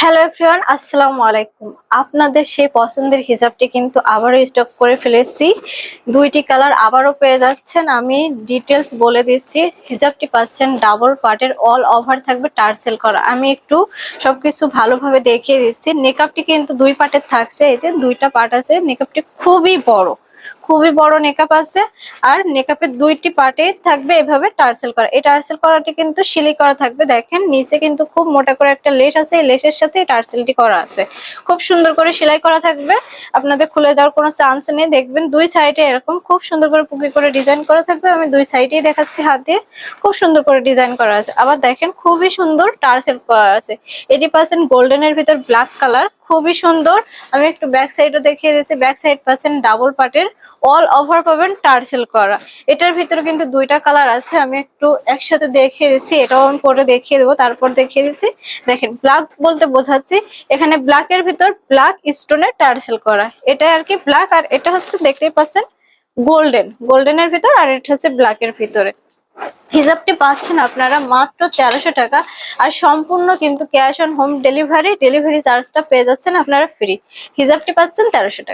Hello everyone, আসসালামু আলাইকুম। আপনাদের সেই পছন্দের হিজাবটি কিন্তু আবারও স্টক করে ফেলেছি। দুইটি কালার আবারও পেয়ে যাচ্ছেন। আমি ডিটেলস বলে দিচ্ছি। হিজাবটি পাচ্ছেন ডাবল পার্টের, অল ওভার থাকবে টার্সেল করা। আমি একটু সবকিছু ভালোভাবে দেখিয়ে দিচ্ছি। নেকআপটি কিন্তু দুই পার্টের থাকছে। এই যে দুইটা পার্ট আছে। নেকআপটি খুবই বড় নেকআপ আছে। আর নেকআপের দুইটি পার্টে থাকবে এভাবে টার্সেল করা। এই টার্সেল করাটি কিন্তু সেলাই করা থাকবে। দেখেন নিচে কিন্তু খুব মোটা করে একটা লেস আছে, এই লেসের সাথে এই টার্সেলটি করা আছে। খুব সুন্দর করে সেলাই করা থাকবে, আপনাদের খুলে যাওয়ার কোনো চান্স নেই। দেখবেন দুই সাইডে এরকম খুব সুন্দর করে পুকি করে ডিজাইন করা থাকবে। আমি দুই সাইডেই দেখাচ্ছি, হাত দিয়ে খুব সুন্দর করে ডিজাইন করা আছে। আবার দেখেন খুবই সুন্দর টার্সেল করা আছে। 80% গোল্ডেনের ভিতর ব্ল্যাক কালার, খুবই সুন্দর। আমি একটু ব্যাক সাইডও দেখিয়ে দিয়েছি। ব্যাক সাইড পাচ্ছেন ডাবল পার্টের, অল ওভার পাবেন টার্সেল করা। এটার ভিতরে কিন্তু দুইটা কালার আছে। আমি একটু একসাথে দেখিয়ে দিচ্ছি, এটাও আমি পরে দেখিয়ে দেবো, তারপর দেখিয়ে দিচ্ছি। দেখেন ব্ল্যাক বলতে বোঝাচ্ছি এখানে ব্ল্যাকের ভিতর ব্ল্যাক স্টোনের টার্সেল করা। এটা আর কি ব্ল্যাক, আর এটা হচ্ছে দেখতেই পাচ্ছেন গোল্ডেনের ভিতর, আর এটা হচ্ছে ব্ল্যাকের ভিতরে। হিজাবটি পাচ্ছেন আপনারা মাত্র 1300 টাকা। আর সম্পূর্ণ কিন্তু ক্যাশ অন হোম ডেলিভারি চার্জটা পেয়ে যাচ্ছেন আপনারা ফ্রি। হিজাবটি পাচ্ছেন 1300 টাকা।